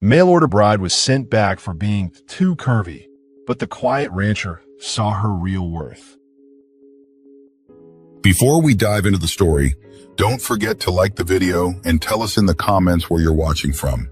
Mail-order bride was sent back for being too curvy, but the quiet rancher saw her real worth. Before we dive into the story, don't forget to like the video and tell us in the comments where you're watching from.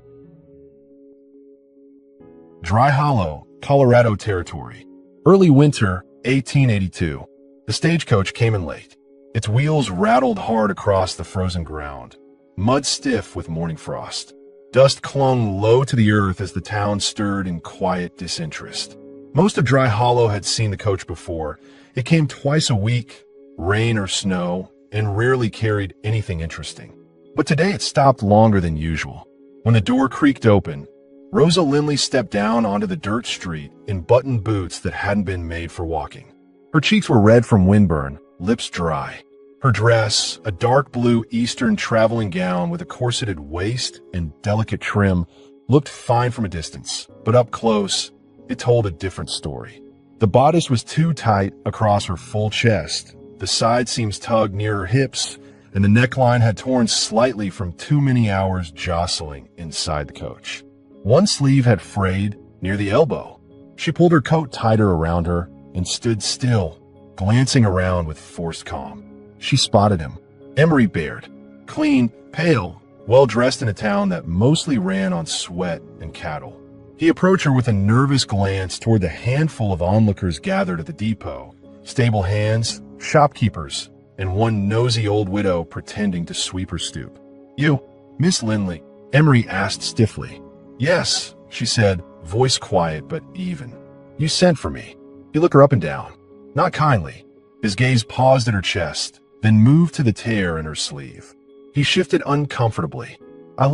Dry Hollow, Colorado Territory. Early winter, 1882. The stagecoach came in late. Its wheels rattled hard across the frozen ground, mud stiff with morning frost. Dust clung low to the earth as the town stirred in quiet disinterest. Most of Dry Hollow had seen the coach before. It came twice a week, rain or snow, and rarely carried anything interesting. But today it stopped longer than usual. When the door creaked open, Rosa Lindley stepped down onto the dirt street in buttoned boots that hadn't been made for walking. Her cheeks were red from windburn, lips dry. Her dress, a dark blue Eastern traveling gown with a corseted waist and delicate trim, looked fine from a distance, but up close, it told a different story. The bodice was too tight across her full chest. The side seams tugged near her hips, and the neckline had torn slightly from too many hours jostling inside the coach. One sleeve had frayed near the elbow. She pulled her coat tighter around her and stood still, glancing around with forced calm. She spotted him. Emery Baird, clean, pale, well-dressed in a town that mostly ran on sweat and cattle. He approached her with a nervous glance toward the handful of onlookers gathered at the depot, stable hands, shopkeepers, and one nosy old widow pretending to sweep her stoop. "You, Miss Lindley?" Emery asked stiffly. "Yes," she said, voice quiet but even. "You sent for me." He looked her up and down, not kindly. His gaze paused at her chest, then moved to the tear in her sleeve. He shifted uncomfortably. I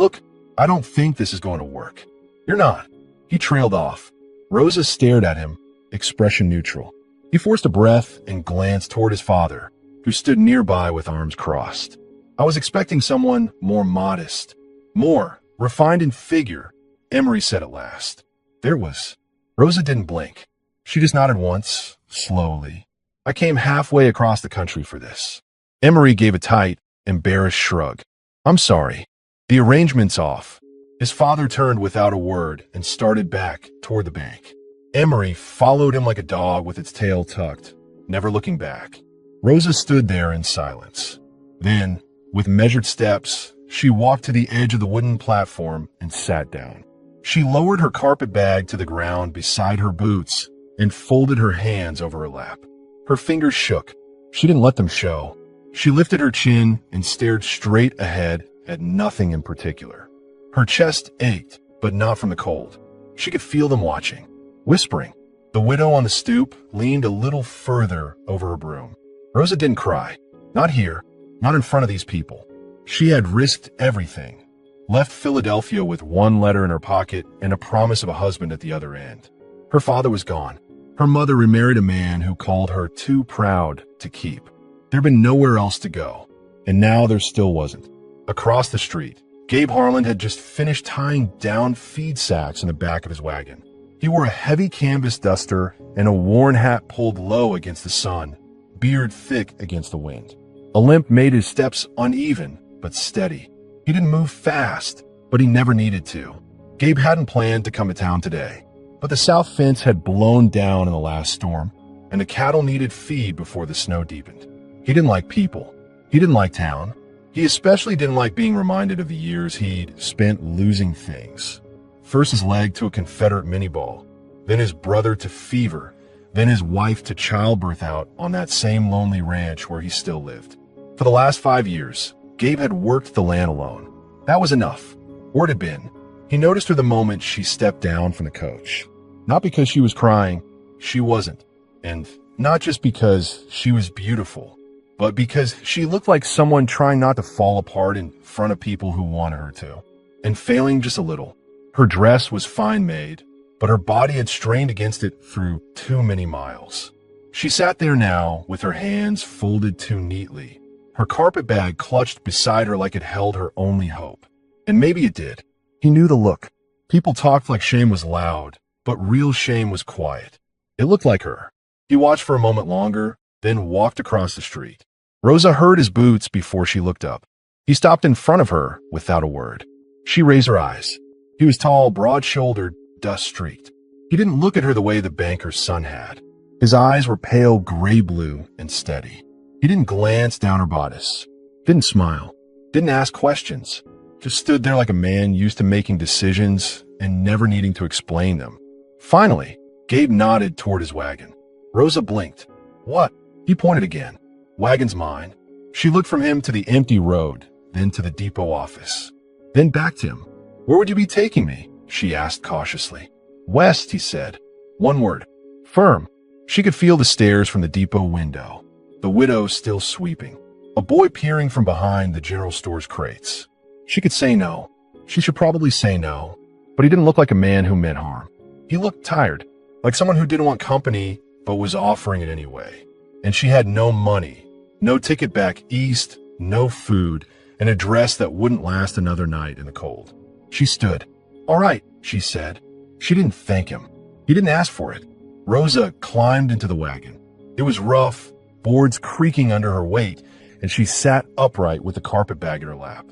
don't think this is going to work." "You're not." He trailed off. Rosa stared at him, expression neutral. He forced a breath and glanced toward his father, who stood nearby with arms crossed. "I was expecting someone more modest, more refined in figure," Emery said at last. There was. Rosa didn't blink. She just nodded once, slowly. "I came halfway across the country for this." Emery gave a tight, embarrassed shrug. "I'm sorry. The arrangement's off." His father turned without a word and started back toward the bank. Emery followed him like a dog with its tail tucked, never looking back. Rosa stood there in silence. Then, with measured steps, she walked to the edge of the wooden platform and sat down. She lowered her carpet bag to the ground beside her boots and folded her hands over her lap. Her fingers shook. She didn't let them show. She lifted her chin and stared straight ahead at nothing in particular. Her chest ached, but not from the cold. She could feel them watching, whispering. The widow on the stoop leaned a little further over her broom. Rosa didn't cry. Not here, not in front of these people. She had risked everything. Left Philadelphia with one letter in her pocket and a promise of a husband at the other end. Her father was gone. Her mother remarried a man who called her too proud to keep. There'd been nowhere else to go, and now there still wasn't. Across the street, Gabe Harland had just finished tying down feed sacks in the back of his wagon. He wore a heavy canvas duster and a worn hat pulled low against the sun, beard thick against the wind. A limp made his steps uneven, but steady. He didn't move fast, but he never needed to. Gabe hadn't planned to come to town today, but the south fence had blown down in the last storm, and the cattle needed feed before the snow deepened. He didn't like people. He didn't like town. He especially didn't like being reminded of the years he'd spent losing things. First his leg to a Confederate minie-ball, then his brother to fever, then his wife to childbirth out on that same lonely ranch where he still lived. For the last 5 years, Gabe had worked the land alone. That was enough. Or it had been. He noticed her the moment she stepped down from the coach. Not because she was crying, she wasn't. And not just because she was beautiful, but because she looked like someone trying not to fall apart in front of people who wanted her to, and failing just a little. Her dress was fine made, but her body had strained against it through too many miles. She sat there now with her hands folded too neatly, her carpet bag clutched beside her like it held her only hope. And maybe it did. He knew the look. People talked like shame was loud, but real shame was quiet. It looked like her. He watched for a moment longer, then walked across the street. Rosa heard his boots before she looked up. He stopped in front of her without a word. She raised her eyes. He was tall, broad-shouldered, dust-streaked. He didn't look at her the way the banker's son had. His eyes were pale gray-blue and steady. He didn't glance down her bodice, didn't smile, didn't ask questions, just stood there like a man used to making decisions and never needing to explain them. Finally, Gabe nodded toward his wagon. Rosa blinked. What? He pointed again. Wagon's mine. She looked from him to the empty road, then to the depot office, then back to him. Where would you be taking me? She asked cautiously. West, he said. One word. Firm. She could feel the stares from the depot window, the widow still sweeping, a boy peering from behind the general store's crates. She could say no. She should probably say no, but he didn't look like a man who meant harm. He looked tired, like someone who didn't want company but was offering it anyway. And she had no money, no ticket back east, no food, an address that wouldn't last another night in the cold. She stood. All right, she said. She didn't thank him. He didn't ask for it. Rosa climbed into the wagon. It was rough, boards creaking under her weight, and she sat upright with the carpet bag in her lap.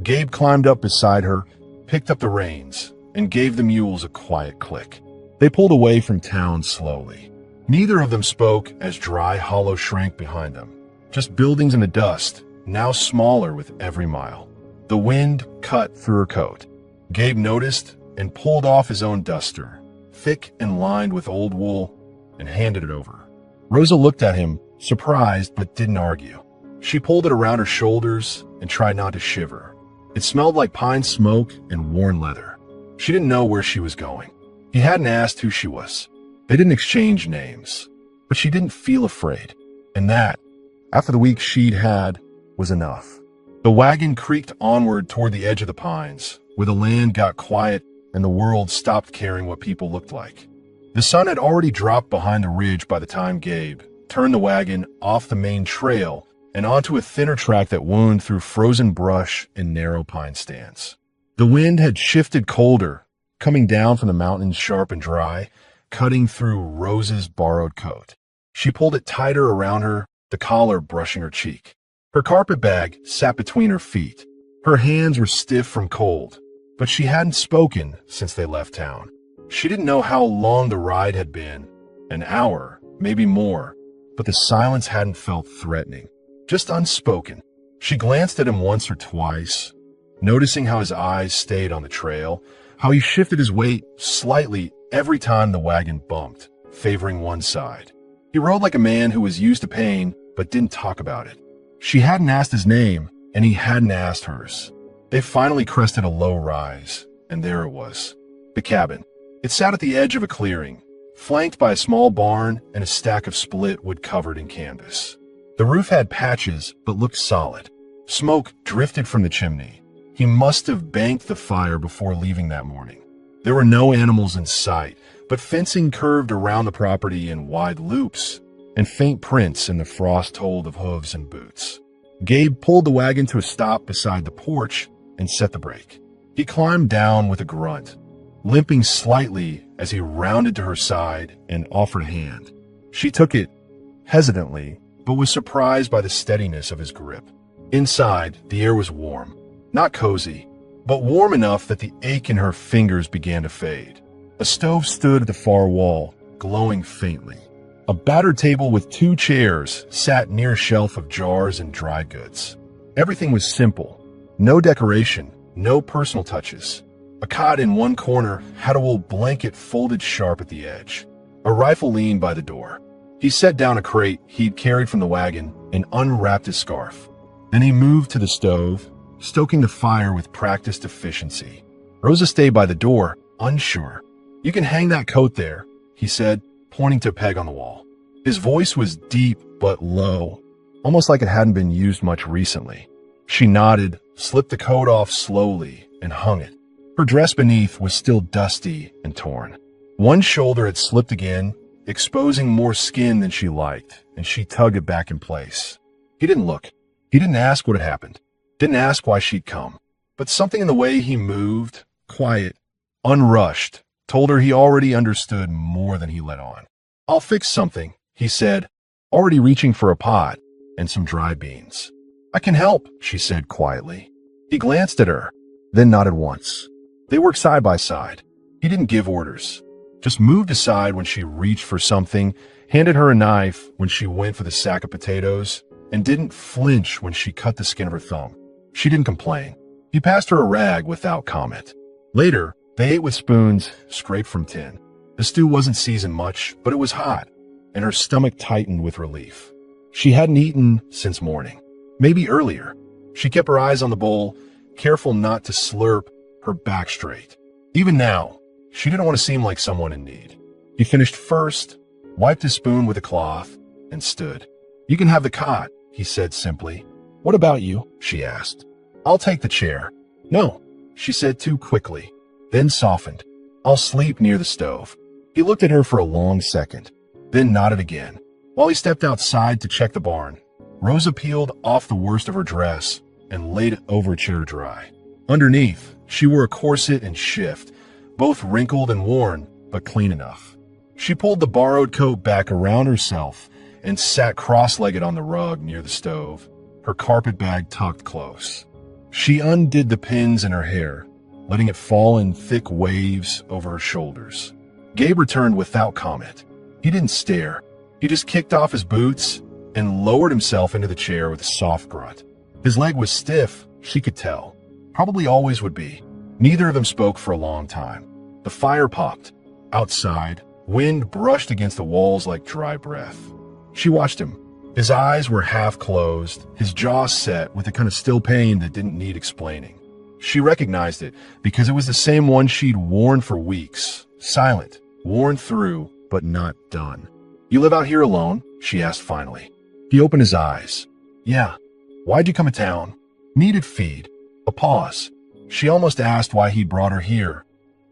Gabe climbed up beside her, picked up the reins, and gave the mules a quiet click. They pulled away from town slowly. Neither of them spoke as dry hollow shrank behind them. Just buildings in the dust, now smaller with every mile. The wind cut through her coat. Gabe noticed and pulled off his own duster, thick and lined with old wool, and handed it over. Rosa looked at him, surprised but didn't argue. She pulled it around her shoulders and tried not to shiver. It smelled like pine smoke and worn leather. She didn't know where she was going. He hadn't asked who she was. They didn't exchange names, but she didn't feel afraid. And that, after the week she'd had, was enough. The wagon creaked onward toward the edge of the pines, where the land got quiet and the world stopped caring what people looked like. The sun had already dropped behind the ridge by the time Gabe turned the wagon off the main trail and onto a thinner track that wound through frozen brush and narrow pine stands. The wind had shifted colder, coming down from the mountains sharp and dry, cutting through Rosa's borrowed coat. She pulled it tighter around her, the collar brushing her cheek. Her carpet bag sat between her feet. Her hands were stiff from cold, but she hadn't spoken since they left town. She didn't know how long the ride had been, an hour, maybe more, but the silence hadn't felt threatening, just unspoken. She glanced at him once or twice, noticing how his eyes stayed on the trail, how he shifted his weight slightly every time the wagon bumped, favoring one side. He rode like a man who was used to pain but didn't talk about it. She hadn't asked his name, and he hadn't asked hers. They finally crested a low rise, and there it was, the cabin. It sat at the edge of a clearing, flanked by a small barn and a stack of split wood covered in canvas. The roof had patches, but looked solid. Smoke drifted from the chimney. He must have banked the fire before leaving that morning. There were no animals in sight, but fencing curved around the property in wide loops, and faint prints in the frost told of hooves and boots. Gabe pulled the wagon to a stop beside the porch and set the brake. He climbed down with a grunt, limping slightly as he rounded to her side and offered a hand. She took it hesitantly, but was surprised by the steadiness of his grip. Inside, the air was warm, not cozy, but warm enough that the ache in her fingers began to fade. A stove stood at the far wall, glowing faintly. A battered table with 2 chairs sat near a shelf of jars and dry goods. Everything was simple. No decoration, no personal touches. A cot in one corner had a wool blanket folded sharp at the edge. A rifle leaned by the door. He set down a crate he'd carried from the wagon and unwrapped his scarf. Then he moved to the stove, stoking the fire with practiced efficiency. Rosa stayed by the door, unsure. "You can hang that coat there," he said, pointing to a peg on the wall. His voice was deep but low, almost like it hadn't been used much recently. She nodded, slipped the coat off slowly, and hung it. Her dress beneath was still dusty and torn. One shoulder had slipped again, exposing more skin than she liked, and she tugged it back in place. He didn't look. He didn't ask what had happened. Didn't ask why she'd come. But something in the way he moved, quiet, unrushed, told her he already understood more than he let on. "I'll fix something," he said, already reaching for a pot and some dry beans. "I can help," she said quietly. He glanced at her, then nodded once. They worked side by side. He didn't give orders, just moved aside when she reached for something, handed her a knife when she went for the sack of potatoes, and didn't flinch when she cut the skin of her thumb. She didn't complain. He passed her a rag without comment. Later, they ate with spoons scraped from tin. The stew wasn't seasoned much, but it was hot, and her stomach tightened with relief. She hadn't eaten since morning, maybe earlier. She kept her eyes on the bowl, careful not to slurp, her back straight. Even now, she didn't want to seem like someone in need. He finished first, wiped his spoon with a cloth, and stood. "You can have the cot," he said simply. "What about you?" she asked. "I'll take the chair." "No," she said too quickly, then softened. "I'll sleep near the stove." He looked at her for a long second, then nodded again. While he stepped outside to check the barn, Rosa peeled off the worst of her dress and laid it over a chair to dry. Underneath, she wore a corset and shift, both wrinkled and worn, but clean enough. She pulled the borrowed coat back around herself and sat cross-legged on the rug near the stove, her carpet bag tucked close. She undid the pins in her hair, letting it fall in thick waves over her shoulders. Gabe returned without comment. He didn't stare. He just kicked off his boots and lowered himself into the chair with a soft grunt. His leg was stiff, she could tell. Probably always would be. Neither of them spoke for a long time. The fire popped. Outside, wind brushed against the walls like dry breath. She watched him. His eyes were half closed, his jaw set with a kind of still pain that didn't need explaining. She recognized it because it was the same one she'd worn for weeks. Silent, worn through, but not done. "You live out here alone?" she asked finally. He opened his eyes. "Yeah." "Why'd you come to town?" "Needed feed." A pause. She almost asked why he brought her here,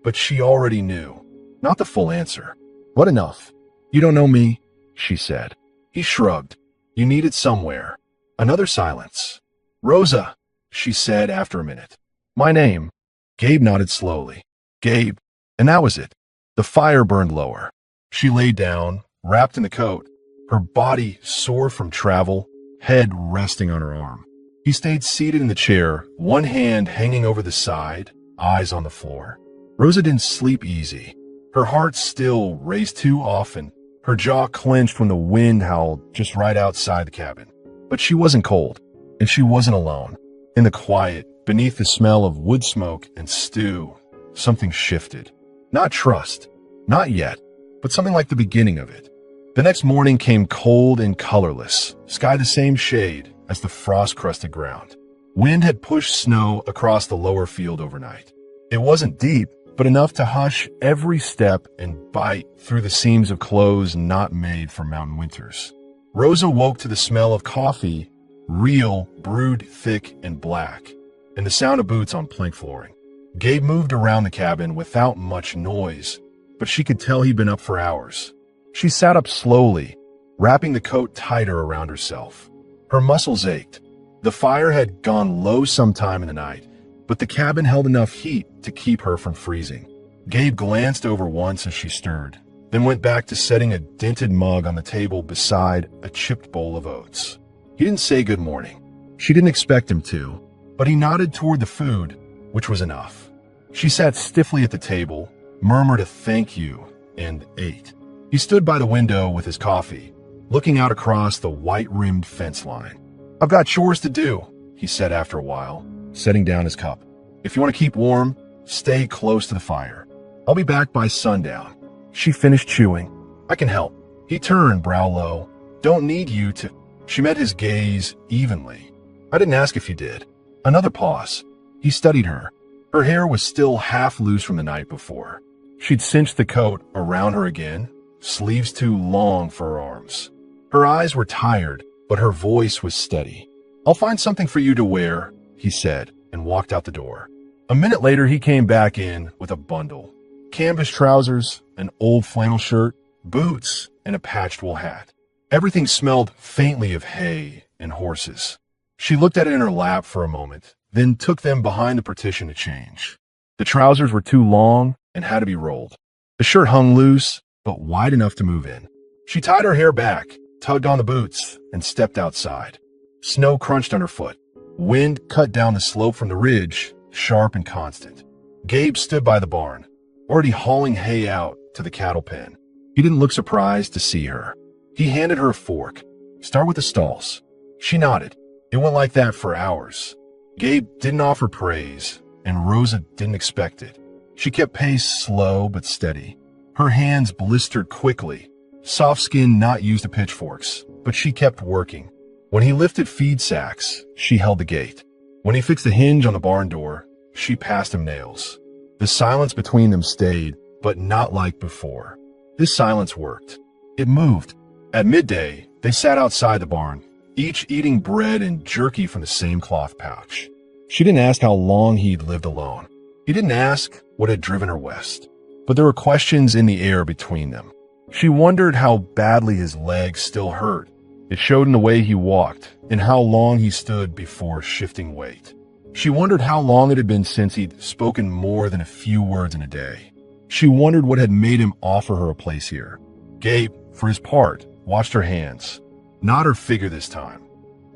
but she already knew. Not the full answer. "What enough?" "You don't know me," she said. He shrugged. "You needed somewhere." Another silence. "Rosa," she said after a minute. "My name." Gabe nodded slowly. "Gabe." And that was it. The fire burned lower. She lay down, wrapped in the coat, her body sore from travel, head resting on her arm. He stayed seated in the chair, one hand hanging over the side, eyes on the floor. Rosa didn't sleep easy. Her heart still raced too often. Her jaw clenched when the wind howled just right outside the cabin. But she wasn't cold, and she wasn't alone. In the quiet, beneath the smell of wood smoke and stew, something shifted. Not trust, not yet, but something like the beginning of it. The next morning came cold and colorless, sky the same shade as the frost-crusted ground. Wind had pushed snow across the lower field overnight. It wasn't deep, but enough to hush every step and bite through the seams of clothes not made for mountain winters. Rosa woke to the smell of coffee, real, brewed thick and black, and the sound of boots on plank flooring. Gabe moved around the cabin without much noise, but she could tell he'd been up for hours. She sat up slowly, wrapping the coat tighter around herself. Her muscles ached. The fire had gone low sometime in the night, but the cabin held enough heat to keep her from freezing. Gabe glanced over once as she stirred, then went back to setting a dented mug on the table beside a chipped bowl of oats. He didn't say good morning. She didn't expect him to, but he nodded toward the food, which was enough. She sat stiffly at the table, murmured a thank you, and ate. He stood by the window with his coffee, looking out across the white-rimmed fence line. "I've got chores to do," he said after a while, setting down his cup. "If you want to keep warm, stay close to the fire. I'll be back by sundown." She finished chewing. "I can help." He turned, brow low. "Don't need you to..." She met his gaze evenly. "I didn't ask if you did." Another pause. He studied her. Her hair was still half loose from the night before. She'd cinched the coat around her again, sleeves too long for her arms. Her eyes were tired, but her voice was steady. "I'll find something for you to wear," he said, and walked out the door. A minute later, he came back in with a bundle. Canvas trousers, an old flannel shirt, boots, and a patched wool hat. Everything smelled faintly of hay and horses. She looked at it in her lap for a moment, then took them behind the partition to change. The trousers were too long and had to be rolled. The shirt hung loose, but wide enough to move in. She tied her hair back, tugged on the boots, and stepped outside. Snow crunched underfoot. Wind cut down the slope from the ridge, sharp and constant. Gabe stood by the barn, already hauling hay out to the cattle pen. He didn't look surprised to see her. He handed her a fork. Start with the stalls. She nodded. It went like that for hours. Gabe didn't offer praise, and Rosa didn't expect it. She kept pace slow but steady. Her hands blistered quickly. Soft skin not used to pitchforks, but she kept working. When he lifted feed sacks, she held the gate. When he fixed the hinge on the barn door, she passed him nails. The silence between them stayed, but not like before. This silence worked. It moved. At midday, they sat outside the barn, each eating bread and jerky from the same cloth pouch. She didn't ask how long he'd lived alone. He didn't ask what had driven her west. But there were questions in the air between them. She wondered how badly his legs still hurt. It showed in the way he walked and how long he stood before shifting weight. She wondered how long it had been since he'd spoken more than a few words in a day. She wondered what had made him offer her a place here. Gabe, for his part, watched her hands, not her figure this time.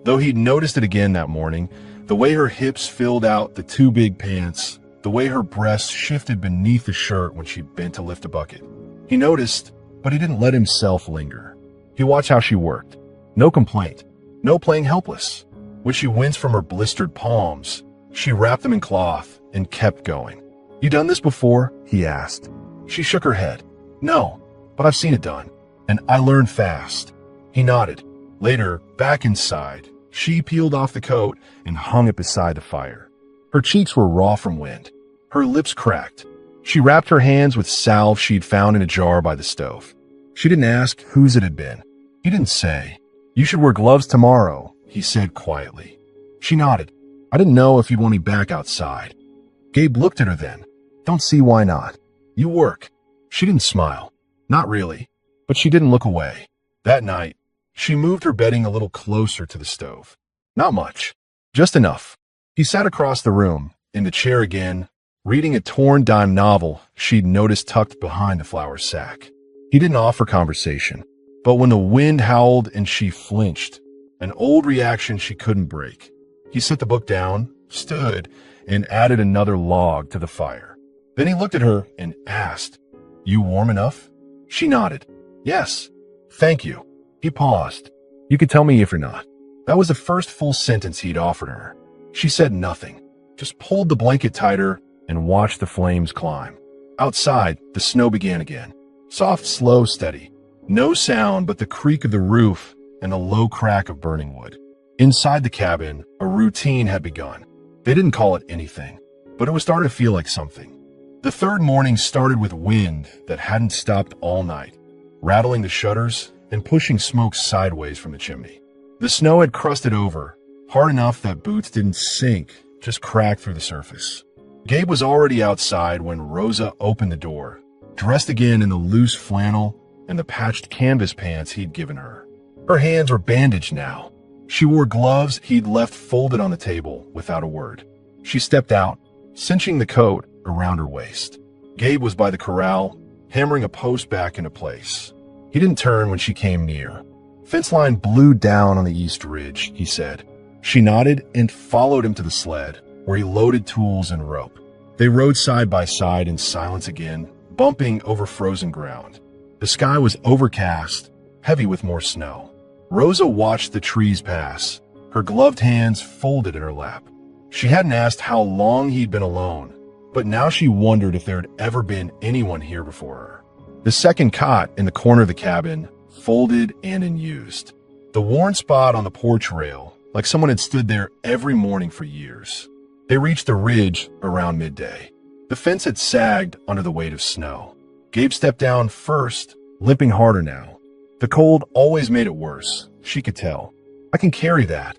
Though he'd noticed it again that morning, the way her hips filled out the two big pants, the way her breasts shifted beneath the shirt when she bent to lift a bucket. He noticed, but he didn't let himself linger. He watched how she worked. No complaint, no playing helpless. When she winced from her blistered palms, she wrapped them in cloth and kept going. You done this before? He asked. She shook her head. No, but I've seen it done, and I learned fast. He nodded. Later, back inside, she peeled off the coat and hung it beside the fire. Her cheeks were raw from wind. Her lips cracked. She wrapped her hands with salve she'd found in a jar by the stove. She didn't ask whose it had been. He didn't say. You should wear gloves tomorrow, he said quietly. She nodded. I didn't know if you'd want me back outside. Gabe looked at her then. Don't see why not. You work. She didn't smile. Not really. But she didn't look away. That night, she moved her bedding a little closer to the stove. Not much. Just enough. He sat across the room, in the chair again, reading a torn dime novel she'd noticed tucked behind the flour sack. He didn't offer conversation. But when the wind howled and she flinched, an old reaction she couldn't break, he set the book down, stood, and added another log to the fire. Then he looked at her and asked, You warm enough? She nodded. Yes. Thank you. He paused. You could tell me if you're not. That was the first full sentence he'd offered her. She said nothing, just pulled the blanket tighter and watched the flames climb. Outside, the snow began again. Soft, slow, steady. No sound but the creak of the roof and the low crack of burning wood. Inside the cabin, a routine had begun. They didn't call it anything, but it was starting to feel like something. The third morning started with wind that hadn't stopped all night, rattling the shutters and pushing smoke sideways from the chimney. The snow had crusted over, hard enough that boots didn't sink, just cracked through the surface. Gabe was already outside when Rosa opened the door, dressed again in the loose flannel and the patched canvas pants he'd given her. Her hands were bandaged now. She wore gloves he'd left folded on the table without a word. She stepped out, cinching the coat around her waist. Gabe was by the corral, hammering a post back into place. He didn't turn when she came near. Fence line blew down on the east ridge, he said. She nodded and followed him to the sled, where he loaded tools and rope. They rode side by side in silence again, bumping over frozen ground. The sky was overcast, heavy with more snow. Rosa watched the trees pass, her gloved hands folded in her lap. She hadn't asked how long he'd been alone, but now she wondered if there had ever been anyone here before her. The second cot in the corner of the cabin, folded and unused. The worn spot on the porch rail, like someone had stood there every morning for years. They reached the ridge around midday. The fence had sagged under the weight of snow. Gabe stepped down first, limping harder now. The cold always made it worse, she could tell. I can carry that,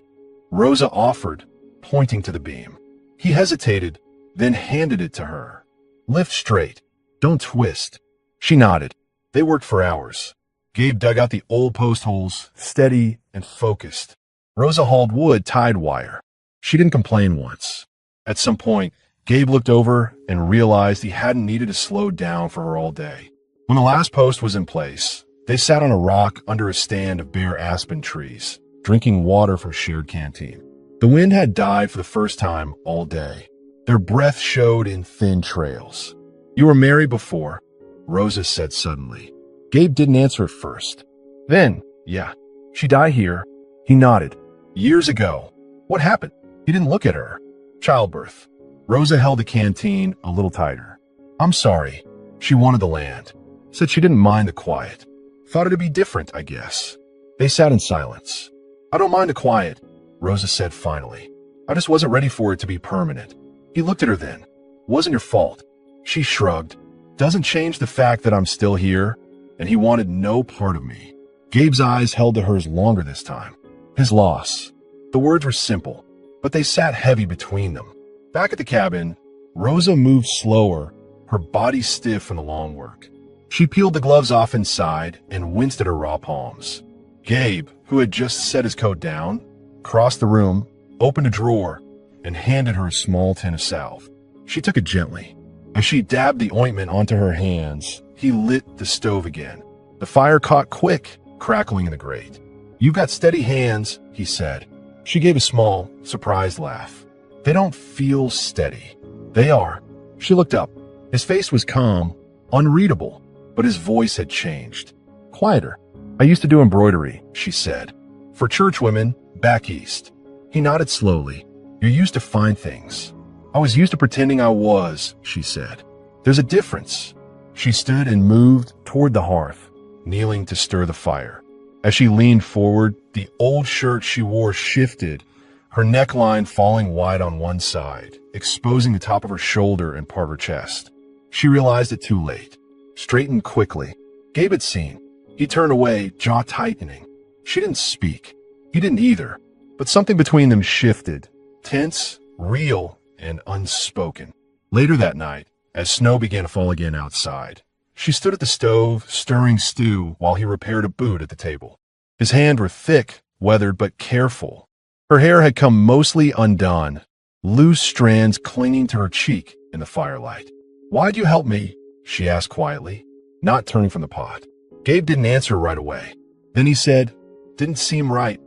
Rosa offered, pointing to the beam. He hesitated, then handed it to her. Lift straight. Don't twist. She nodded. They worked for hours. Gabe dug out the old post holes, steady and focused. Rosa hauled wood tied wire. She didn't complain once. At some point, Gabe looked over and realized he hadn't needed to slow down for her all day. When the last post was in place, they sat on a rock under a stand of bare aspen trees, drinking water from shared canteen. The wind had died for the first time all day. The Their breath showed in thin trails. "You were married before," Rosa said suddenly. Gabe didn't answer at first. Then, "Yeah. She died here." He nodded. "Years ago." "What happened?" He didn't look at her. "Childbirth." Rosa held the canteen a little tighter. "I'm sorry. She wanted the land. Said she didn't mind the quiet. Thought it'd be different, I guess." They sat in silence. "I don't mind the quiet," Rosa said finally. "I just wasn't ready for it to be permanent." He looked at her then. "Wasn't your fault." She shrugged. "Doesn't change the fact that I'm still here, and he wanted no part of me." Gabe's eyes held to hers longer this time. His loss. The words were simple, but they sat heavy between them. Back at the cabin, Rosa moved slower, her body stiff from the long work. She peeled the gloves off inside and winced at her raw palms. Gabe, who had just set his coat down, crossed the room, opened a drawer, and handed her a small tin of salve. She took it gently. As she dabbed the ointment onto her hands, he lit the stove again. The fire caught quick, crackling in the grate. "You've got steady hands," he said. She gave a small, surprised laugh. "They don't feel steady." "They are." She looked up. His face was calm, unreadable, but his voice had changed. Quieter. "I used to do embroidery," she said. "For church women, back east." He nodded slowly. "You're used to fine things." "I was used to pretending I was," she said. "There's a difference." She stood and moved toward the hearth, kneeling to stir the fire. As she leaned forward, the old shirt she wore shifted, her neckline falling wide on one side, exposing the top of her shoulder and part of her chest. She realized it too late. Straightened quickly. Gabe had seen. He turned away, jaw tightening. She didn't speak. He didn't either. But something between them shifted, tense, real, and unspoken. Later that night, as snow began to fall again outside, she stood at the stove, stirring stew while he repaired a boot at the table. His hands were thick, weathered, but careful. Her hair had come mostly undone, loose strands clinging to her cheek in the firelight. "Why'd you help me?" she asked quietly, not turning from the pot. Gabe didn't answer right away. Then he said, "Didn't seem right,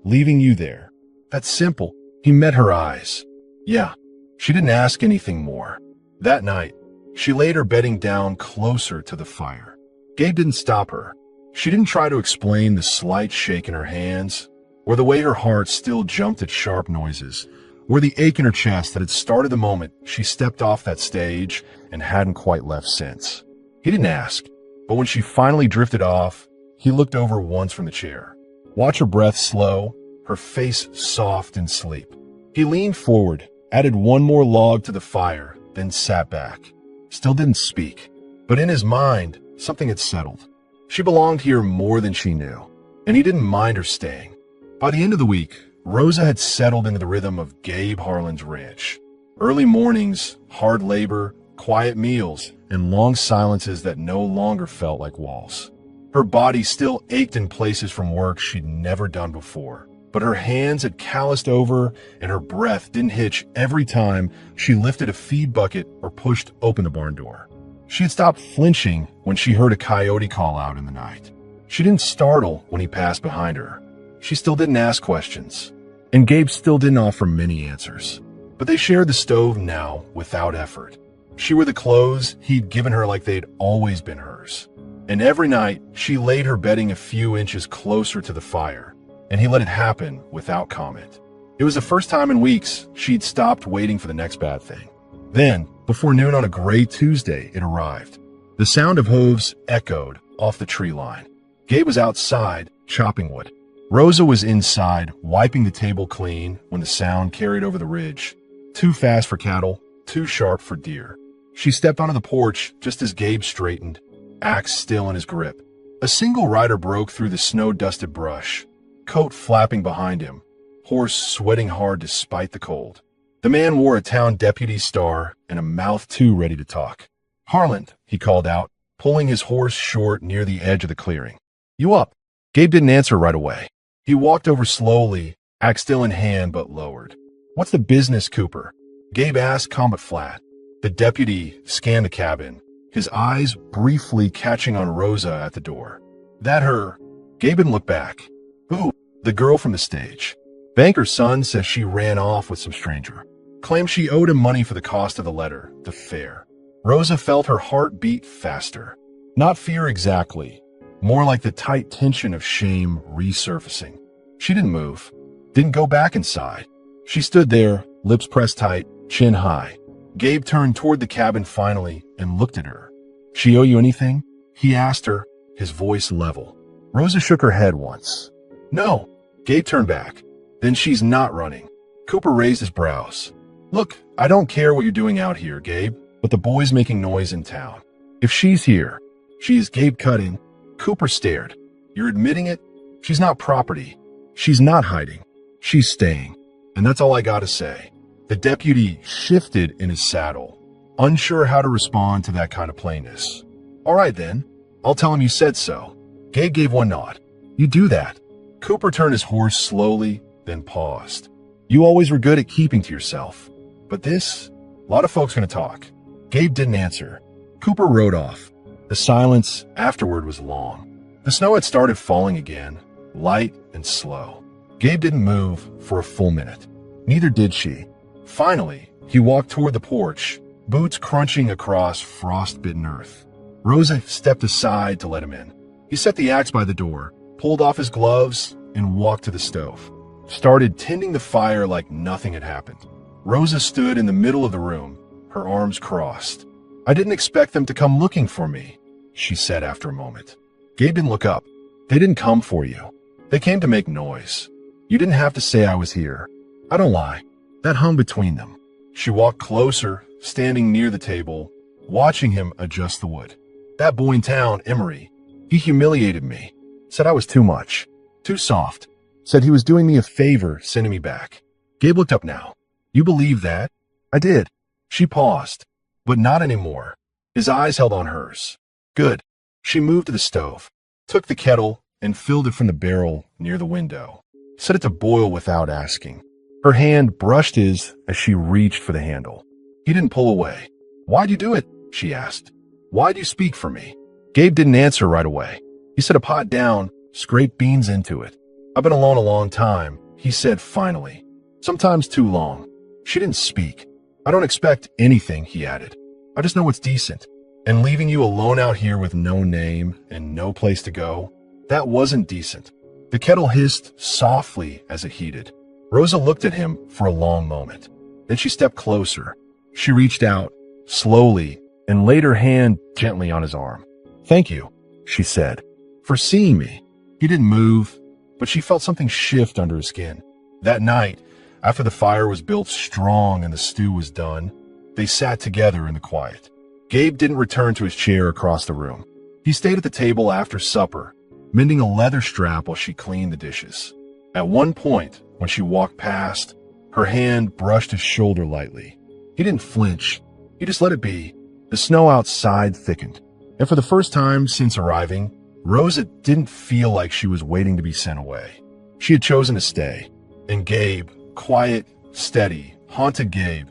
leaving you there." That's simple. He met her eyes. Yeah. She didn't ask anything more. That night, she laid her bedding down closer to the fire. Gabe didn't stop her. She didn't try to explain the slight shake in her hands, or the way her heart still jumped at sharp noises, or the ache in her chest that had started the moment she stepped off that stage and hadn't quite left since. He didn't ask, but when she finally drifted off, he looked over once from the chair. Watch her breath slow, her face soft in sleep. He leaned forward, added one more log to the fire, then sat back. Still didn't speak, but in his mind, something had settled. She belonged here more than she knew, and he didn't mind her staying. By the end of the week, Rosa had settled into the rhythm of Gabe Harlan's ranch. Early mornings, hard labor, quiet meals, and long silences that no longer felt like walls. Her body still ached in places from work she'd never done before, but her hands had calloused over and her breath didn't hitch every time she lifted a feed bucket or pushed open the barn door. She had stopped flinching when she heard a coyote call out in the night. She didn't startle when he passed behind her. She still didn't ask questions, and Gabe still didn't offer many answers. But they shared the stove now without effort. She wore the clothes he'd given her like they'd always been hers. And every night, she laid her bedding a few inches closer to the fire, and he let it happen without comment. It was the first time in weeks she'd stopped waiting for the next bad thing. Then, before noon on a gray Tuesday, it arrived. The sound of hooves echoed off the tree line. Gabe was outside, chopping wood. Rosa was inside, wiping the table clean when the sound carried over the ridge. Too fast for cattle, too sharp for deer. She stepped onto the porch just as Gabe straightened, axe still in his grip. A single rider broke through the snow-dusted brush, coat flapping behind him, horse sweating hard despite the cold. The man wore a town deputy star and a mouth too ready to talk. "Harlan," he called out, pulling his horse short near the edge of the clearing. "You up?" Gabe didn't answer right away. He walked over slowly, axe still in hand but lowered. "What's the business, Cooper?" Gabe asked, calm but flat. The deputy scanned the cabin, his eyes briefly catching on Rosa at the door. "That her?" Gabe didn't look back. "Who?" "The girl from the stage. Banker's son says she ran off with some stranger." claimed she owed him money for the cost of the letter, the fare. Rosa felt her heart beat faster. Not fear exactly, more like the tight tension of shame resurfacing. She didn't move, didn't go back inside. She stood there, lips pressed tight, chin high. Gabe turned toward the cabin finally and looked at her. "She owe you anything?" he asked her, his voice level. Rosa shook her head once. "No." Gabe turned back. "Then she's not running." Cooper raised his brows. "Look, I don't care what you're doing out here, Gabe, but the boy's making noise in town. If she's here, she's..." Gabe cut in. Cooper stared. "You're admitting it? She's not property. She's not hiding. She's staying. And that's all I gotta say." The deputy shifted in his saddle, unsure how to respond to that kind of plainness. "All right then, I'll tell him you said so." Gabe gave one nod. "You do that." Cooper turned his horse slowly, then paused. "You always were good at keeping to yourself. But this? A lot of folks gonna talk." Gabe didn't answer. Cooper rode off. The silence afterward was long. The snow had started falling again, light and slow. Gabe didn't move for a full minute. Neither did she. Finally, he walked toward the porch, boots crunching across frost-bitten earth. Rosa stepped aside to let him in. He set the axe by the door, pulled off his gloves, and walked to the stove. Started tending the fire like nothing had happened. Rosa stood in the middle of the room, her arms crossed. "I didn't expect them to come looking for me," she said after a moment. Gabe didn't look up. "They didn't come for you. They came to make noise. You didn't have to say I was here. I don't lie." That hung between them. She walked closer, standing near the table, watching him adjust the wood. "That boy in town, Emery, he humiliated me. Said I was too much, too soft. Said he was doing me a favor, sending me back." Gabe looked up now. "You believe that?" "I did." She paused, but not anymore. His eyes held on hers. "Good." She moved to the stove, took the kettle, and filled it from the barrel near the window. Set it to boil without asking. Her hand brushed his as she reached for the handle. He didn't pull away. "Why'd you do it?" she asked. "Why'd you speak for me?" Gabe didn't answer right away. He set a pot down, scraped beans into it. "I've been alone a long time," he said finally. "Sometimes too long." She didn't speak. "I don't expect anything," he added. "I just know what's decent. And leaving you alone out here with no name and no place to go, that wasn't decent." The kettle hissed softly as it heated. Rosa looked at him for a long moment. Then she stepped closer. She reached out, slowly, and laid her hand gently on his arm. "Thank you," she said, "for seeing me." He didn't move, but she felt something shift under his skin. That night, after the fire was built strong and the stew was done, they sat together in the quiet. Gabe didn't return to his chair across the room. He stayed at the table after supper, mending a leather strap while she cleaned the dishes. At one point, when she walked past, her hand brushed his shoulder lightly. He didn't flinch. He just let it be. The snow outside thickened. And for the first time since arriving, Rosa didn't feel like she was waiting to be sent away. She had chosen to stay. And Gabe, quiet, steady, haunted Gabe,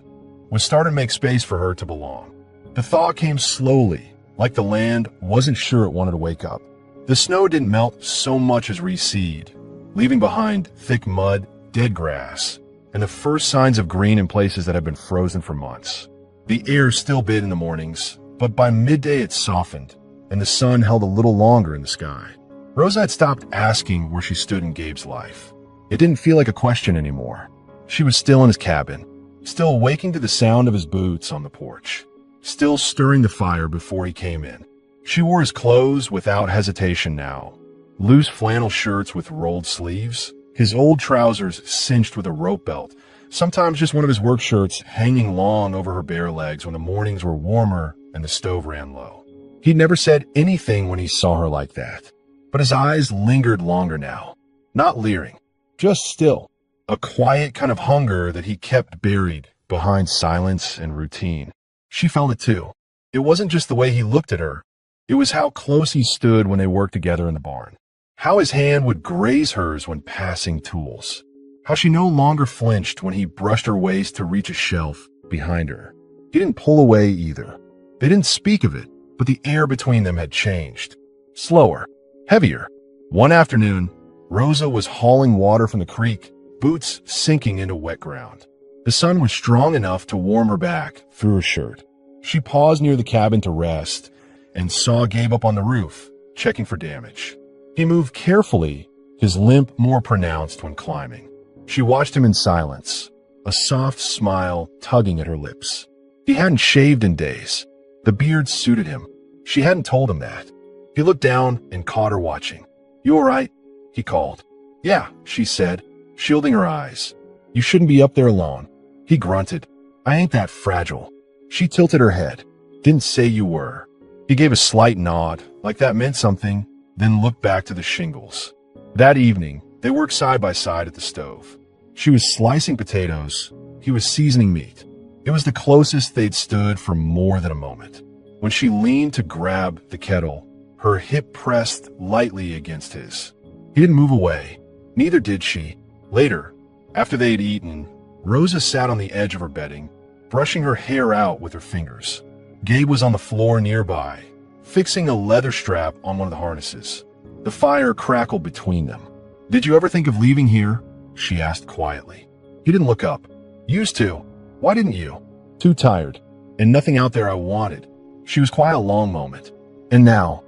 was starting to make space for her to belong. The thaw came slowly, like the land wasn't sure it wanted to wake up. The snow didn't melt so much as recede, leaving behind thick mud, dead grass, and the first signs of green in places that had been frozen for months. The air still bit in the mornings, but by midday it softened, and the sun held a little longer in the sky. Rosa had stopped asking where she stood in Gabe's life. It didn't feel like a question anymore. She was still in his cabin, still waking to the sound of his boots on the porch, still stirring the fire before he came in. She wore his clothes without hesitation now. Loose flannel shirts with rolled sleeves, his old trousers cinched with a rope belt, sometimes just one of his work shirts hanging long over her bare legs when the mornings were warmer and the stove ran low. He'd never said anything when he saw her like that, but his eyes lingered longer now, not leering, just still, a quiet kind of hunger that he kept buried behind silence and routine. She felt it too. It wasn't just the way he looked at her. It was how close he stood when they worked together in the barn. How his hand would graze hers when passing tools. How she no longer flinched when he brushed her waist to reach a shelf behind her. He didn't pull away either. They didn't speak of it, but the air between them had changed. Slower, heavier. One afternoon, Rosa was hauling water from the creek, boots sinking into wet ground. The sun was strong enough to warm her back through her shirt. She paused near the cabin to rest and saw Gabe up on the roof, checking for damage. He moved carefully, his limp more pronounced when climbing. She watched him in silence, a soft smile tugging at her lips. He hadn't shaved in days. The beard suited him. She hadn't told him that. He looked down and caught her watching. "You all right?" he called. "Yeah," she said, shielding her eyes. "You shouldn't be up there alone." He grunted. "I ain't that fragile." She tilted her head. "Didn't say you were." He gave a slight nod, like that meant something, then looked back to the shingles. That evening, they worked side by side at the stove. She was slicing potatoes. He was seasoning meat. It was the closest they'd stood for more than a moment. When she leaned to grab the kettle, her hip pressed lightly against his. He didn't move away. Neither did she. Later, after they had eaten, Rosa sat on the edge of her bedding, brushing her hair out with her fingers. Gabe was on the floor nearby, fixing a leather strap on one of the harnesses. The fire crackled between them. "Did you ever think of leaving here?" she asked quietly. He didn't look up. "Used to. Why didn't you?" "Too tired. And nothing out there I wanted." She was quiet a long moment. "And now?"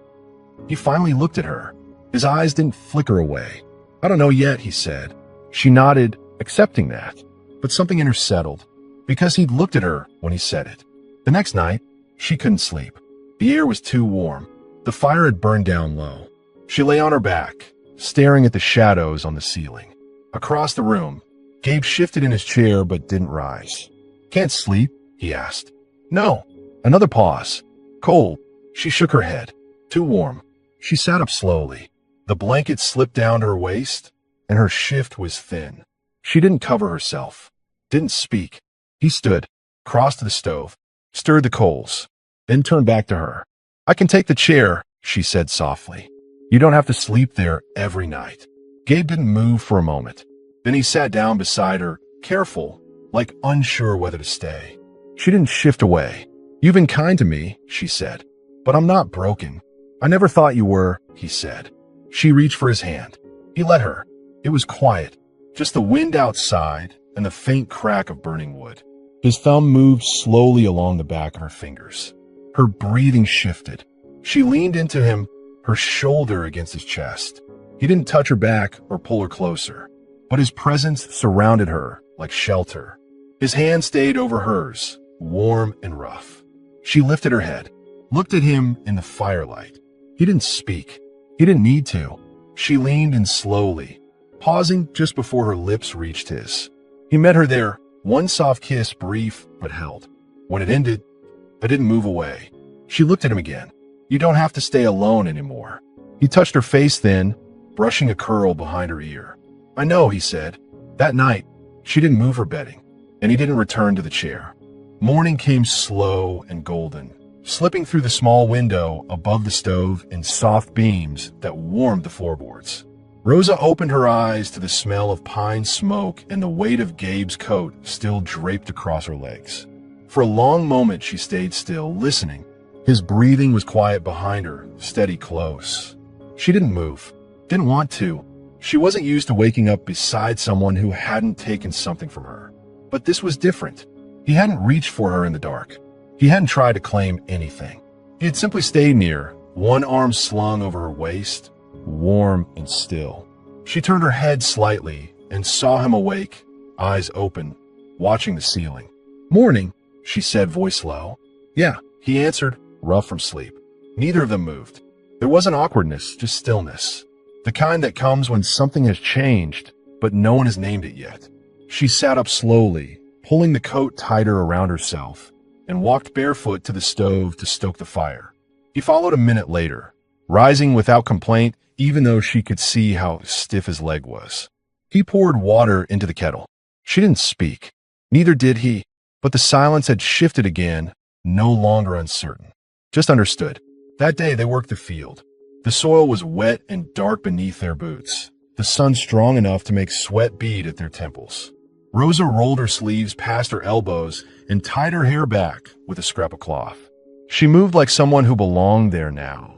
He finally looked at her. His eyes didn't flicker away. "I don't know yet," he said. She nodded, accepting that. But something in her settled, because he'd looked at her when he said it. The next night, she couldn't sleep. The air was too warm. The fire had burned down low. She lay on her back, staring at the shadows on the ceiling. Across the room, Gabe shifted in his chair but didn't rise. "Can't sleep?" he asked. "No." Another pause. "Cold." She shook her head. "Too warm." She sat up slowly. The blanket slipped down to her waist, and her shift was thin. She didn't cover herself, didn't speak. He stood, crossed to the stove, stirred the coals, then turned back to her. "I can take the chair," she said softly. "You don't have to sleep there every night." Gabe didn't move for a moment. Then he sat down beside her, careful, like unsure whether to stay. She didn't shift away. "You've been kind to me," she said. "But I'm not broken." "I never thought you were," he said. She reached for his hand. He let her. It was quiet, just the wind outside and the faint crack of burning wood. His thumb moved slowly along the back of her fingers. Her breathing shifted. She leaned into him, her shoulder against his chest. He didn't touch her back or pull her closer, but his presence surrounded her like shelter. His hand stayed over hers, warm and rough. She lifted her head, looked at him in the firelight. He didn't speak. He didn't need to. She leaned in slowly, pausing just before her lips reached his. He met her there, one soft kiss, brief but held. When it ended, I didn't move away. She looked at him again. "You don't have to stay alone anymore." He touched her face then, brushing a curl behind her ear. "I know," he said. That night, she didn't move her bedding, and he didn't return to the chair. Morning came slow and golden, slipping through the small window above the stove in soft beams that warmed the floorboards. Rosa opened her eyes to the smell of pine smoke and the weight of Gabe's coat still draped across her legs. For a long moment she stayed still, listening. His breathing was quiet behind her, steady close. She didn't move, didn't want to. She wasn't used to waking up beside someone who hadn't taken something from her. But this was different. He hadn't reached for her in the dark. He hadn't tried to claim anything. He had simply stayed near, one arm slung over her waist, warm and still. She turned her head slightly and saw him awake, eyes open, watching the ceiling. "Morning," she said, voice low. "Yeah," he answered, rough from sleep. Neither of them moved. There wasn't awkwardness, just stillness. The kind that comes when something has changed, but no one has named it yet. She sat up slowly, pulling the coat tighter around herself, and walked barefoot to the stove to stoke the fire. He followed a minute later, rising without complaint, even though she could see how stiff his leg was. He poured water into the kettle. She didn't speak. Neither did he, but the silence had shifted again, no longer uncertain. Just understood. That day they worked the field. The soil was wet and dark beneath their boots, the sun strong enough to make sweat bead at their temples. Rosa rolled her sleeves past her elbows and tied her hair back with a scrap of cloth. She moved like someone who belonged there now,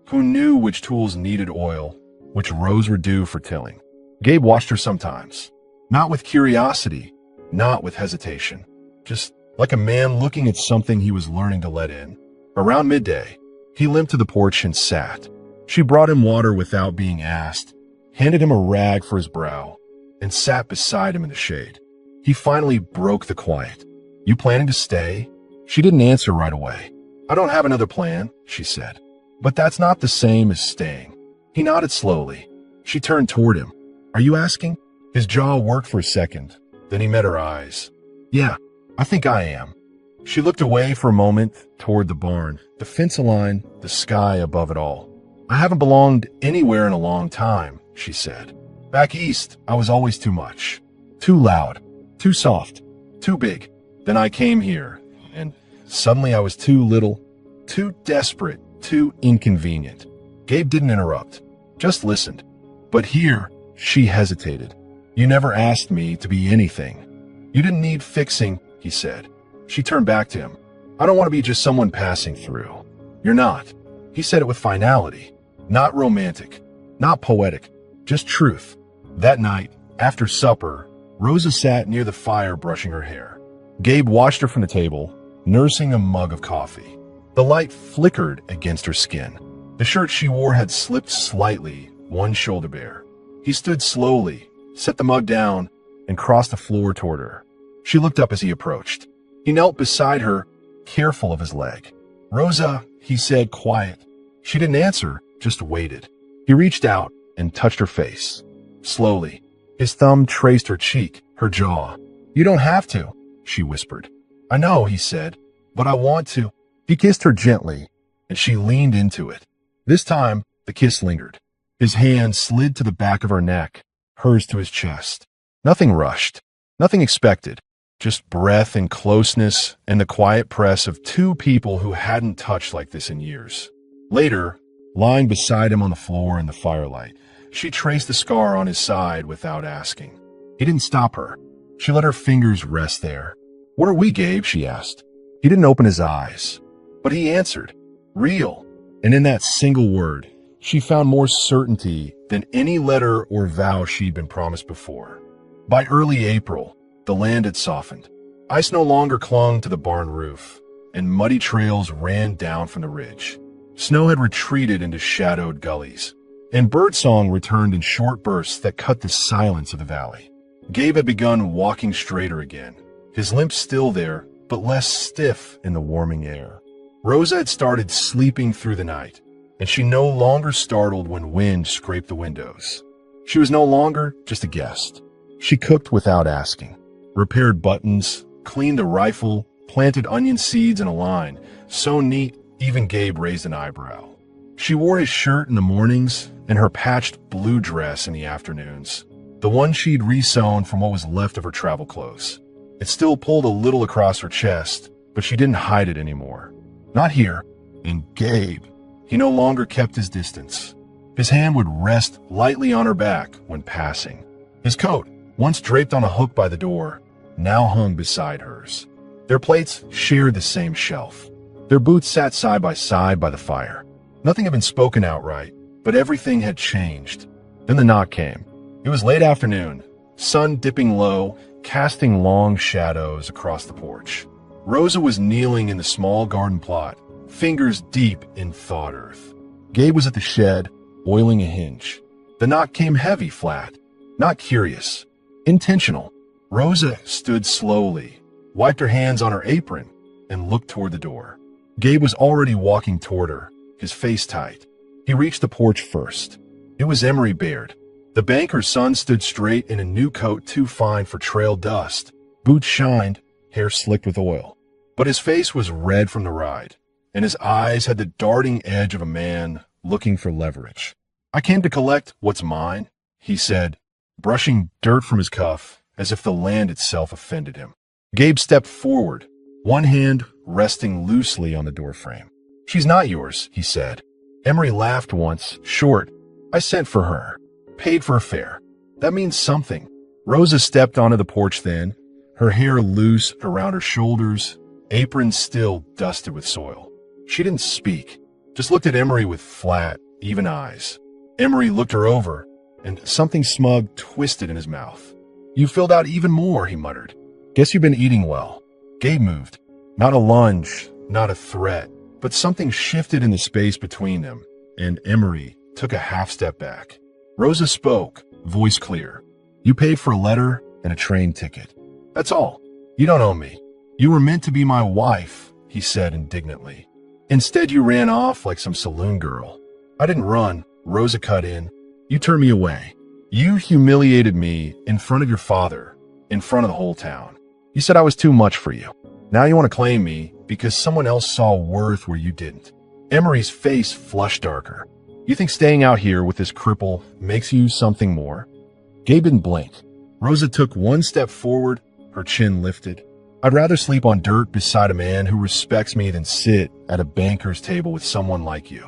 who knew which tools needed oil, which rows were due for tilling. Gabe watched her sometimes, not with curiosity, not with hesitation, just like a man looking at something he was learning to let in. Around midday, he limped to the porch and sat. She brought him water without being asked, handed him a rag for his brow, and sat beside him in the shade. He finally broke the quiet. "You planning to stay?" She didn't answer right away. "I don't have another plan," she said. "But that's not the same as staying." He nodded slowly. She turned toward him. "Are you asking?" His jaw worked for a second. Then he met her eyes. "Yeah, I think I am." She looked away for a moment toward the barn, the fence line, the sky above it all. "I haven't belonged anywhere in a long time," she said. "Back east, I was always too much. Too loud, too soft, too big. Then I came here, and suddenly I was too little, too desperate, too inconvenient." Gabe didn't interrupt, just listened. "But here," she hesitated. "You never asked me to be anything." "You didn't need fixing," he said. She turned back to him. "I don't want to be just someone passing through." "You're not." He said it with finality. Not romantic, not poetic, just truth. That night, after supper, Rosa sat near the fire brushing her hair. Gabe watched her from the table, nursing a mug of coffee. The light flickered against her skin. The shirt she wore had slipped slightly, one shoulder bare. He stood slowly, set the mug down, and crossed the floor toward her. She looked up as he approached. He knelt beside her, careful of his leg. "Rosa," he said, quiet. She didn't answer, just waited. He reached out and touched her face. Slowly, his thumb traced her cheek, her jaw. "You don't have to," she whispered. "I know," he said, "but I want to." He kissed her gently, and she leaned into it. This time, the kiss lingered. His hand slid to the back of her neck, hers to his chest. Nothing rushed, nothing expected, just breath and closeness and the quiet press of two people who hadn't touched like this in years. Later, lying beside him on the floor in the firelight, she traced the scar on his side without asking. He didn't stop her. She let her fingers rest there. "What are we, Gabe?" she asked. He didn't open his eyes, but he answered, "Real." And in that single word, she found more certainty than any letter or vow she'd been promised before. By early April, the land had softened. Ice no longer clung to the barn roof, and muddy trails ran down from the ridge. Snow had retreated into shadowed gullies, and birdsong returned in short bursts that cut the silence of the valley. Gabe had begun walking straighter again, his limp still there, but less stiff in the warming air. Rosa had started sleeping through the night, and she no longer startled when wind scraped the windows. She was no longer just a guest. She cooked without asking, repaired buttons, cleaned a rifle, planted onion seeds in a line, so neat even Gabe raised an eyebrow. She wore his shirt in the mornings and her patched blue dress in the afternoons, the one she'd resewn from what was left of her travel clothes. It still pulled a little across her chest, but she didn't hide it anymore. Not here. And Gabe, he no longer kept his distance. His hand would rest lightly on her back when passing. His coat, once draped on a hook by the door, now hung beside hers. Their plates shared the same shelf. Their boots sat side by the fire. Nothing had been spoken outright, but everything had changed. Then the knock came. It was late afternoon, sun dipping low, casting long shadows across the porch. Rosa was kneeling in the small garden plot, fingers deep in thawed earth. Gabe was at the shed, oiling a hinge. The knock came heavy, flat, not curious, intentional. Rosa stood slowly, wiped her hands on her apron, and looked toward the door. Gabe was already walking toward her, his face tight. He reached the porch first. It was Emery Baird. The banker's son stood straight in a new coat too fine for trail dust. Boots shined, hair slicked with oil. But his face was red from the ride, and his eyes had the darting edge of a man looking for leverage. "I came to collect what's mine," he said, brushing dirt from his cuff as if the land itself offended him. Gabe stepped forward, one hand resting loosely on the doorframe. "She's not yours," he said. Emery laughed once, short. "I sent for her, paid for a fare. That means something." Rosa stepped onto the porch then, her hair loose around her shoulders, apron still dusted with soil. She didn't speak, just looked at Emery with flat, even eyes. Emery looked her over, and something smug twisted in his mouth. "You filled out even more," he muttered. Guess you've been eating well. Gabe moved. Not a lunge, not a threat, but something shifted in the space between them, and Emery took a half step back. Rosa spoke, voice clear. You paid for a letter and a train ticket. That's all. You don't owe me. You were meant to be my wife, he said indignantly. Instead, you ran off like some saloon girl. I didn't run, Rosa cut in. You turned me away. You humiliated me in front of your father, in front of the whole town. You said I was too much for you. Now you want to claim me because someone else saw worth where you didn't. Emery's face flushed darker. You think staying out here with this cripple makes you something more? Gabe didn't blink. Rosa took one step forward, her chin lifted. I'd rather sleep on dirt beside a man who respects me than sit at a banker's table with someone like you.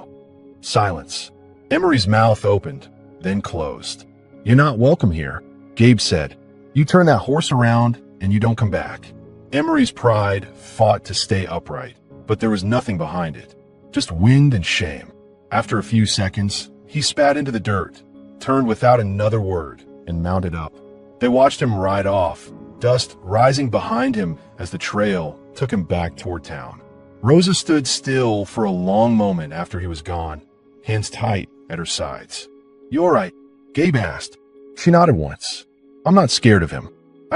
Silence. Emery's mouth opened, then closed. You're not welcome here, Gabe said. You turn that horse around and you don't come back. Emery's pride fought to stay upright, but there was nothing behind it. Just wind and shame. After a few seconds, he spat into the dirt, turned without another word, and mounted up. They watched him ride off, dust rising behind him as the trail took him back toward town. Rosa stood still for a long moment after he was gone, hands tight at her sides. You all right? Gabe asked. She nodded once. I'm not scared of him.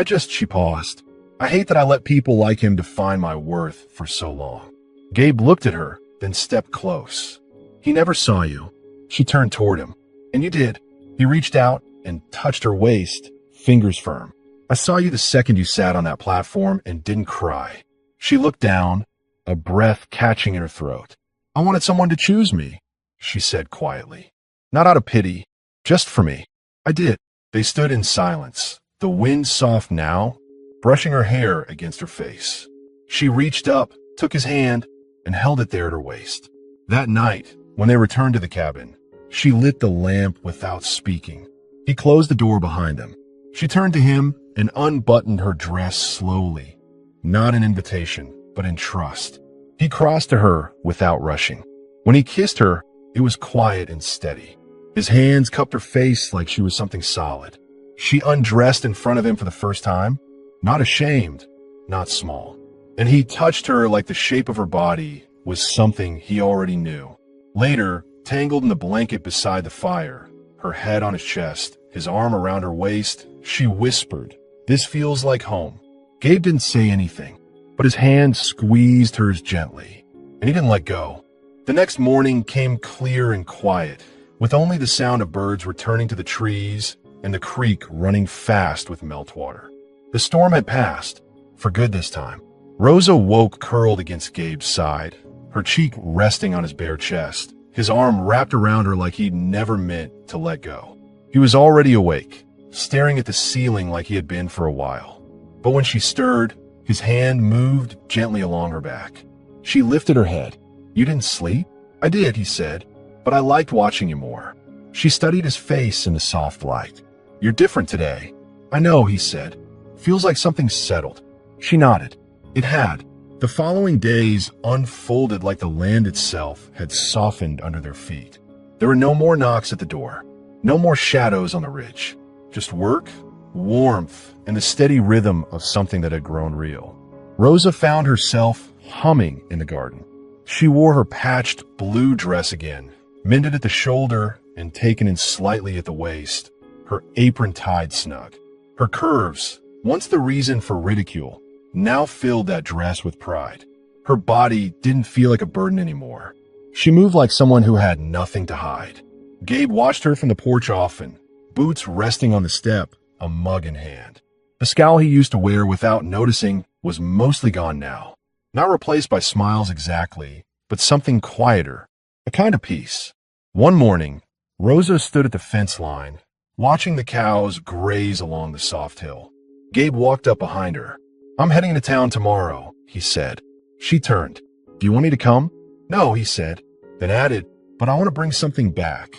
She paused. I hate that I let people like him define my worth for so long. Gabe looked at her, then stepped close. He never saw you. She turned toward him. And you did. He reached out and touched her waist, fingers firm. I saw you the second you sat on that platform and didn't cry. She looked down, a breath catching in her throat. I wanted someone to choose me, she said quietly. Not out of pity, just for me. I did. They stood in silence, the wind soft now, brushing her hair against her face. She reached up, took his hand, and held it there at her waist. That night, when they returned to the cabin, she lit the lamp without speaking. He closed the door behind them. She turned to him and unbuttoned her dress slowly, not in invitation, but in trust. He crossed to her without rushing. When he kissed her, it was quiet and steady. His hands cupped her face like she was something solid. She undressed in front of him for the first time, not ashamed, not small. And he touched her like the shape of her body was something he already knew. Later, tangled in the blanket beside the fire, her head on his chest, his arm around her waist, she whispered, "This feels like home." Gabe didn't say anything, but his hand squeezed hers gently, and he didn't let go. The next morning came clear and quiet, with only the sound of birds returning to the trees and the creek running fast with meltwater. The storm had passed, for good this time. Rosa woke curled against Gabe's side, her cheek resting on his bare chest, his arm wrapped around her like he'd never meant to let go. He was already awake, staring at the ceiling like he had been for a while. But when she stirred, his hand moved gently along her back. She lifted her head. You didn't sleep? I did, he said, but I liked watching you more. She studied his face in the soft light. You're different today. I know, he said. Feels like something settled. She nodded. It had. The following days unfolded like the land itself had softened under their feet. There were no more knocks at the door, no more shadows on the ridge, just work, warmth, and the steady rhythm of something that had grown real. Rosa found herself humming in the garden. She wore her patched blue dress again, mended at the shoulder and taken in slightly at the waist, her apron tied snug. Her curves, once the reason for ridicule, now filled that dress with pride. Her body didn't feel like a burden anymore. She moved like someone who had nothing to hide. Gabe watched her from the porch often, boots resting on the step, a mug in hand. The scowl he used to wear without noticing was mostly gone now. Not replaced by smiles exactly, but something quieter, a kind of peace. One morning, Rosa stood at the fence line, watching the cows graze along the soft hill. Gabe walked up behind her. I'm heading to town tomorrow, he said. She turned. Do you want me to come? No, he said, then added, but I want to bring something back.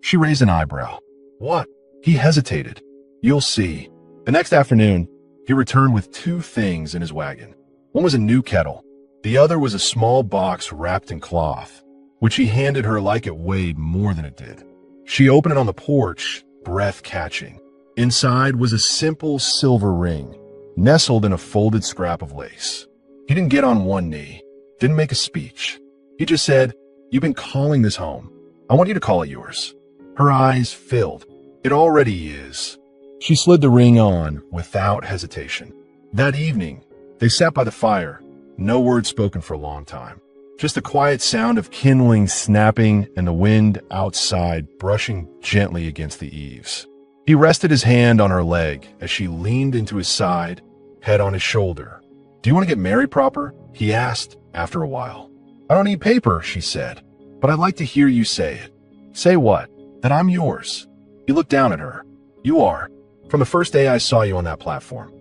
She raised an eyebrow. What? He hesitated. You'll see. The next afternoon, he returned with two things in his wagon. One was a new kettle. The other was a small box wrapped in cloth, which he handed her like it weighed more than it did. She opened it on the porch, breath catching. Inside was a simple silver ring. nestled in a folded scrap of lace. He didn't get on one knee, didn't make a speech. He just said, "You've been calling this home. I want you to call it yours." Her eyes filled. "It already is." She slid the ring on without hesitation. That evening, they sat by the fire, no words spoken for a long time. Just the quiet sound of kindling snapping and the wind outside brushing gently against the eaves. He rested his hand on her leg as she leaned into his side, head on his shoulder. "Do you want to get married proper?" he asked after a while. "I don't need paper," she said, "but I'd like to hear you say it." "Say what?" "That I'm yours." He looked down at her. "You are. From the first day I saw you on that platform."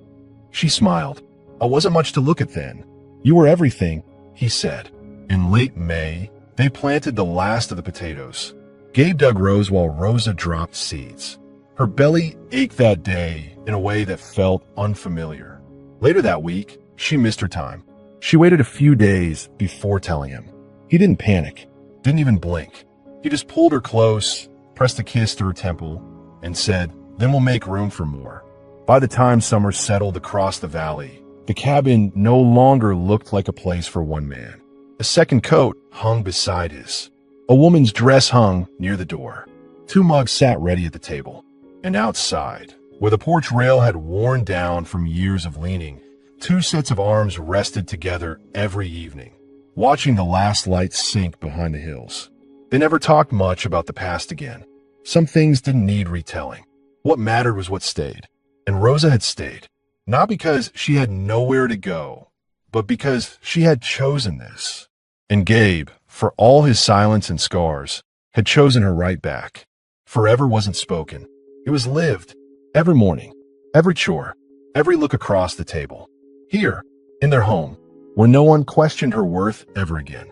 She smiled. "I wasn't much to look at then. You were everything," he said. In late May, they planted the last of the potatoes. Gabe dug rows while Rosa dropped seeds. Her belly ached that day in a way that felt unfamiliar. Later that week, she missed her time. She waited a few days before telling him. He didn't panic, didn't even blink. He just pulled her close, pressed a kiss to her temple, and said, "Then we'll make room for more." By the time summer settled across the valley, the cabin no longer looked like a place for one man. A second coat hung beside his. A woman's dress hung near the door. 2 mugs sat ready at the table. And outside, where the porch rail had worn down from years of leaning, 2 sets of arms rested together every evening, watching the last light sink behind the hills. They never talked much about the past again. Some things didn't need retelling. What mattered was what stayed. And Rosa had stayed, not because she had nowhere to go, but because she had chosen this. And Gabe, for all his silence and scars, had chosen her right back. Forever wasn't spoken. It was lived. Every morning, every chore, every look across the table. Here, in their home, where no one questioned her worth ever again.